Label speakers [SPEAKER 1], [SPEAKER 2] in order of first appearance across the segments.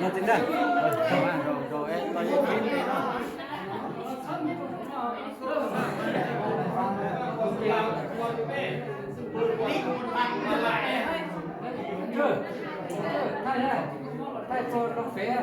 [SPEAKER 1] Nó tính đây. Rồi em coi những phim này thôi.
[SPEAKER 2] Thay cho nó phé.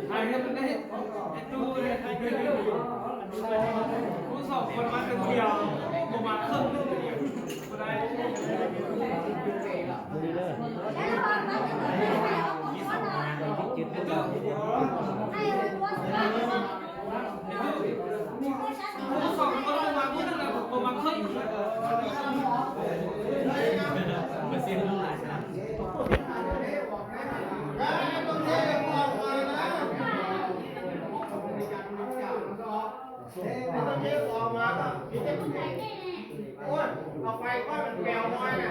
[SPEAKER 2] Ai biết đấy. Cũng sọcคนมาคนเดียวประมาณครึ่งนึงได้สองคนประมาณพูดถึงแล้วประมาณครึ่งมาเสียงหลายนะเอาไฟก็มันแปลวน้อยนะ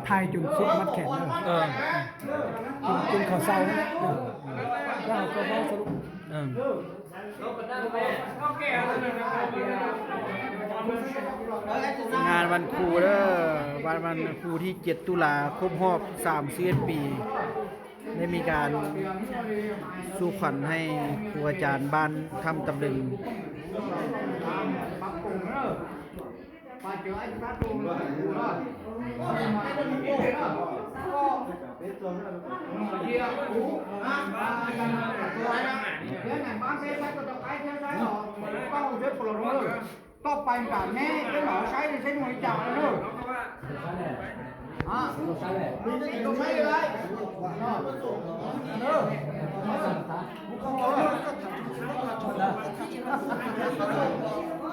[SPEAKER 3] ทายจุดซุปมัดแขนเลยจุดเขาเศร้าแล้วก็บ้าสรุป
[SPEAKER 1] งานวันครูเด้อวันครูที่ 7 ตุลาครบรอบ31 ปีได้มีการสู่ขวัญให้ครูอาจารย์บ้านทำตำลึง
[SPEAKER 3] ต่อไปการแม่ก็หล่อใช้ในใช้หน่วยจับเลยลูกใช้เลยย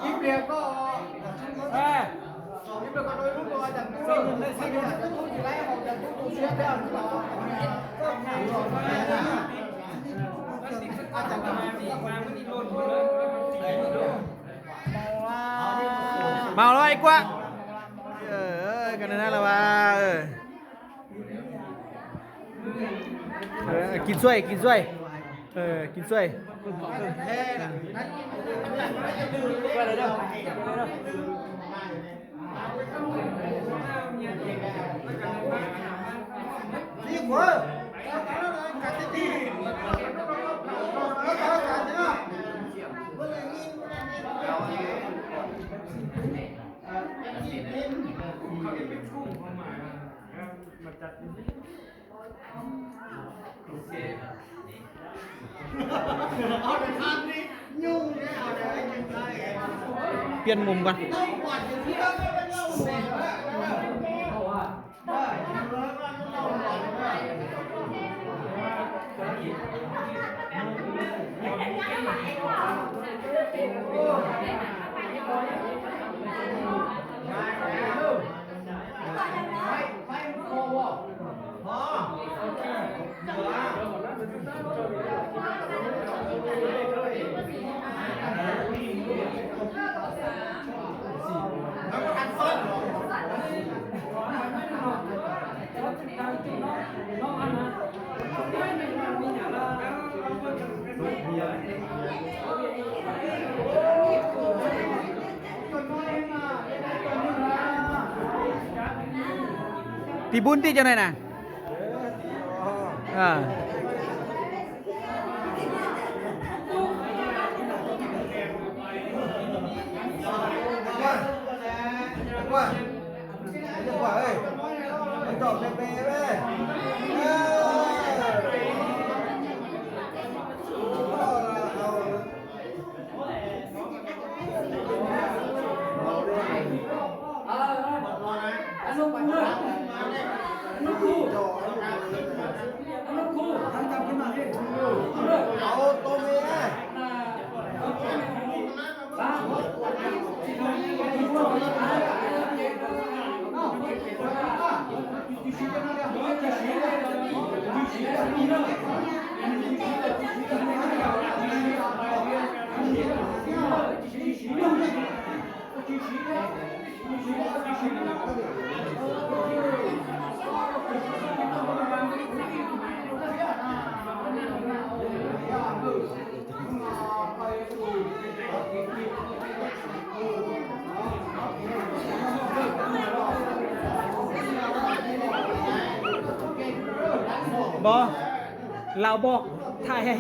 [SPEAKER 3] ิ้มเดียวก็ยิ้มเดียวก็โดยรู้ตัวจากตู้ใช้เงินจากตู้ที่ไรออกจากตู้เสียเท่าที่เราอาจารย์มา
[SPEAKER 1] เมาแล้วไอ้กว่ากันนั่นแหละว่ากินช่วยกินช่วยกินช่วย
[SPEAKER 3] นี่หัวกัดตีเอาแต่ทางนี้ยุ่งเนี่ยเอาแต่ไม่เป็นไร
[SPEAKER 1] เปลี่ยนมุมกัน ตีบุญตีจังไหนน่ะอ่าบอเราบอกถ่ายให้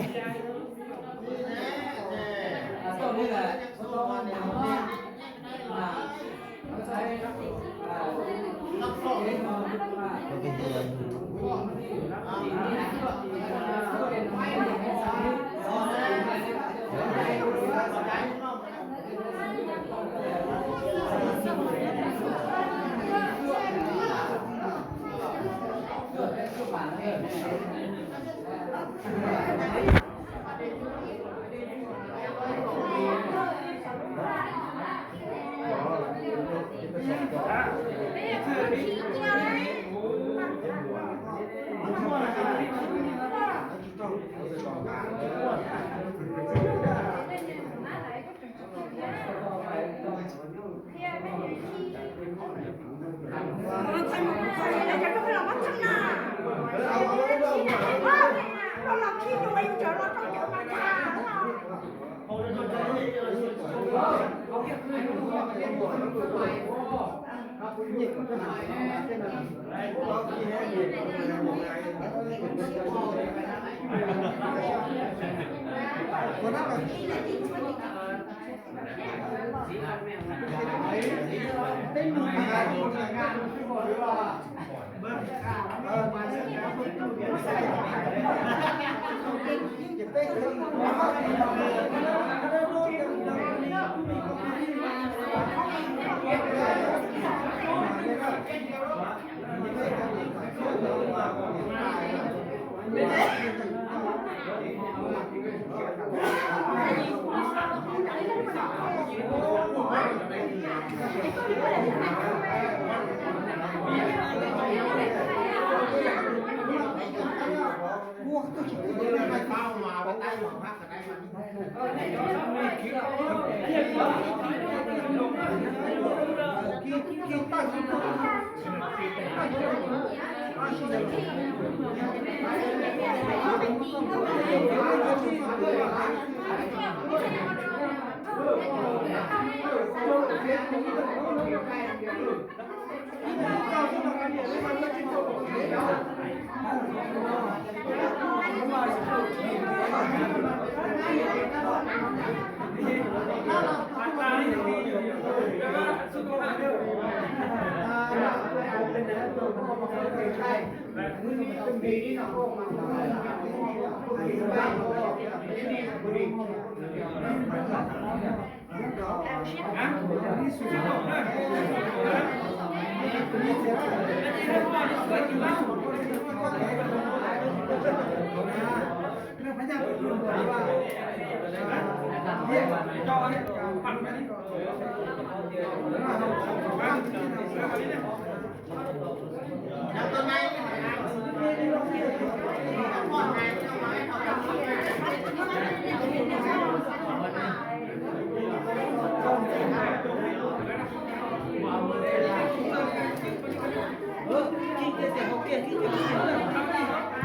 [SPEAKER 2] Quem quer ter qualquer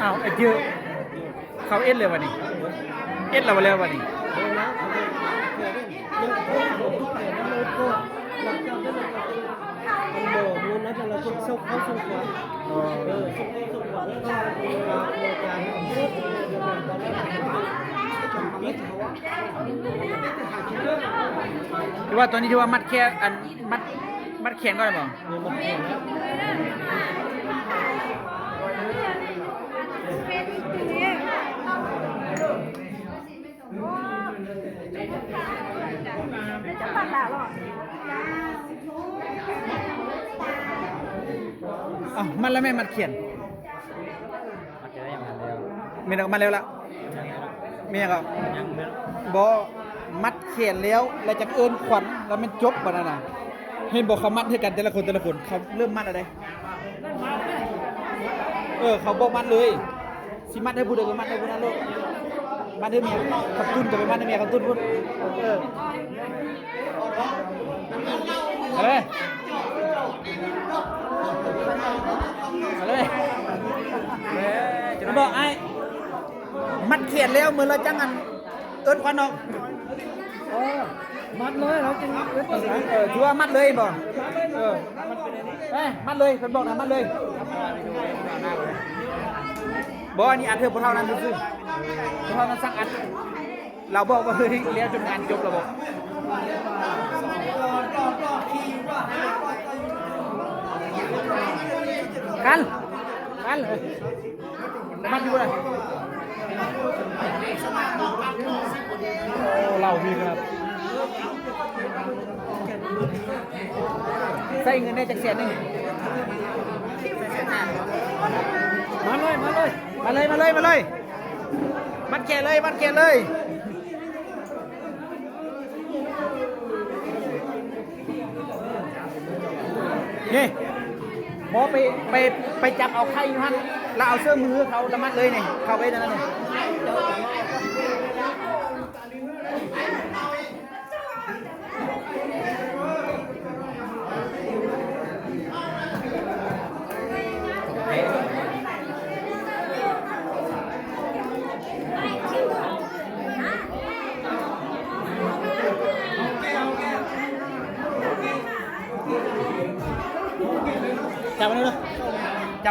[SPEAKER 1] อ้าวไอ้เจอเขาเอ็ดเลยวันนี้เอ็ดเราไปแล้ววันนี้ที่ว่าตอนนี้ที่ว่ามัดแค่อันมัดแขนก็ได้บ่อ้าวมันแล้วไม่มัดเขียนไม่ได้มาแล้วละเมียก็บอมัดเขียนแล้วแล้วจะเอิ้นขวัญแล้วมันจบบ่นั่นน่ะเห็นบอกเขามัดให้กันแต่ละคนเขาเริ่มมัดอะไรเขาบอกมัดเลยสิมัดให้ผู้ใดก็มัดให้ผู้นั้นลูกมัดให้เมียขับตุ้นก็ไปมัดให้เมียขับตุ้นพุ่นเอาเลยบอกไอ้มัดเขียนแล้วมือเราจังอันเอิ้นควันออก
[SPEAKER 3] มัดเลยเราจึง
[SPEAKER 1] ถือว่ามัดเลยบอกมัดเลยเป็นบอกนะมัดเลยบอกอันนี้อัดเธอพอเท่านั้นซื่อพอเท่านั้นสักอัดเราบอกว่าเฮ้ยเลี้ยงจนงานจบเราบอกกันเลยมัดอยู่เลยเราพี่ครับใส่เงินได้จากเสียหนึ่งมาเลยมัดแก่เลยนี่หมอไปจับเอาไข่อยู่ฮั่นแล้วเอาเสื้อมือเขาละมัดเลยนี่เข้าไปนั่นนี่จั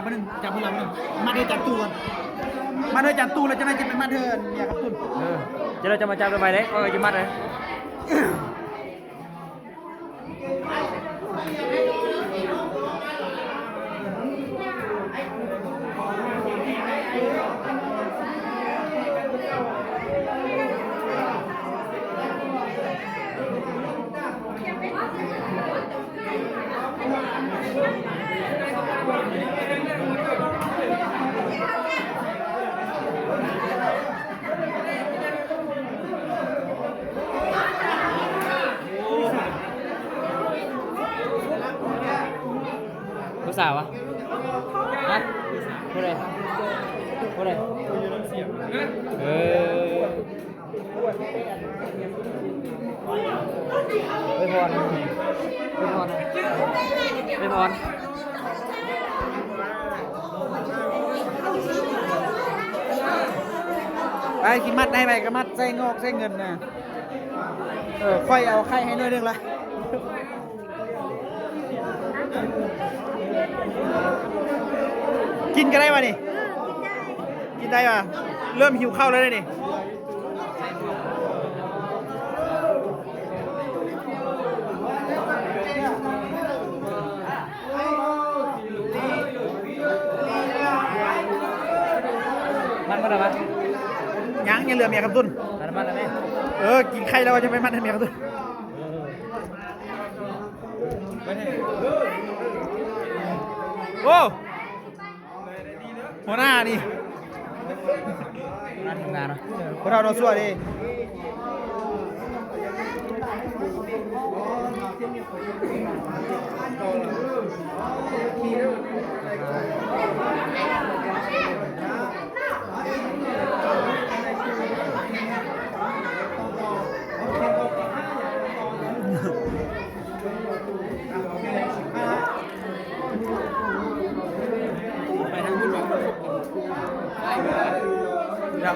[SPEAKER 1] บมันเลยจับมันมาเดินจับตู้กันมาเดินจับตู้แล้วจะได้จะเป็นมาเดินเนี่ยครับตุ้น
[SPEAKER 2] เดี๋ยวเราจะมาจับกันไปเลยก็จะมัดเลย ผู้สาววะฮะ
[SPEAKER 1] ผู้ใดผู้ใดเออไปพรไปพรไปพรไปกินมัดได้ไปก็มัดใส่งอกใส่เงินนะค่อยเอาไข่ให้หน่อยนึงละกินกันได้ป่ะนี่กินได้ป่ะเริ่มหิวข้าวแล้วนี่มันมาแล้วมั้ยยังเหลือเมียคำตุ้นมันแล้วไหมกินไข่แล้วจะไปมันให้เมียคำตุ้นโอ้หัวหน้านี่ทำงานเนาะพวกเราโดนสั่วดิ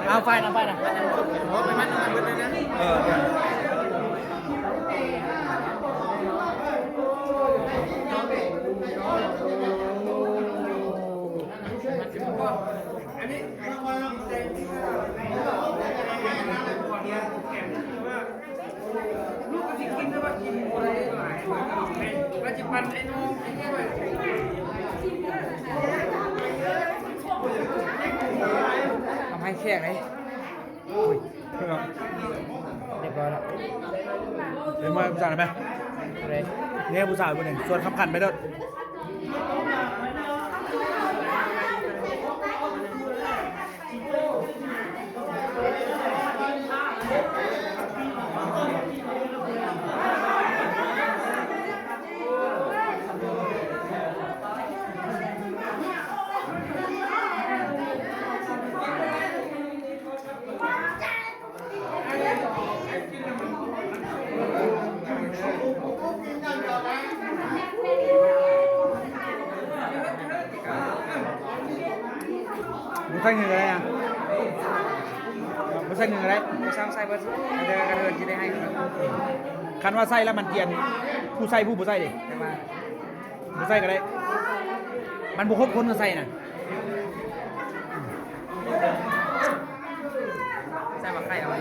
[SPEAKER 1] เอาไฟนะไปมันเลยนะ
[SPEAKER 2] ลูกก็สิกินแล้วว่ากินอะไรหลายปัจจุบันไอ้น้องไอ้นี่ว่า
[SPEAKER 1] ทำให้แขกเลยเรียบร้อยแล้วเดี๋ยวมาผู้สาวไหมเนี่ยผู้สาวคนหนึ่งส่วนคำขันไปด้วยไม่ใช่เงินอะไรอ่ะไม่ใช่เงินอะไรไม่ใช่ใส่เบอร์เดินกระเดินที่ได้ให้คันว่าใส่แล้วมันเกียนผู้ใส่ผู้ใส่ดิผู้ใส่ก็ได้มันบุคคลคนมาใส่น่ะใส่บักไข่เอาไว้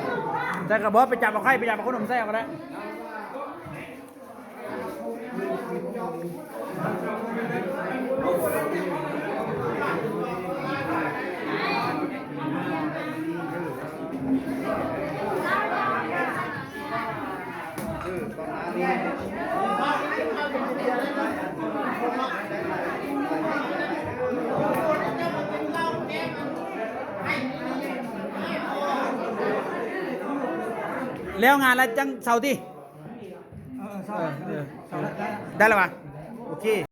[SPEAKER 1] ใส่กระบอกไปจับบักไข่ไปจับบักขนมใส่เอาก็ได้แล้วงานแล้วจังเสาร์ที่ได้แล้วป่ะโอเค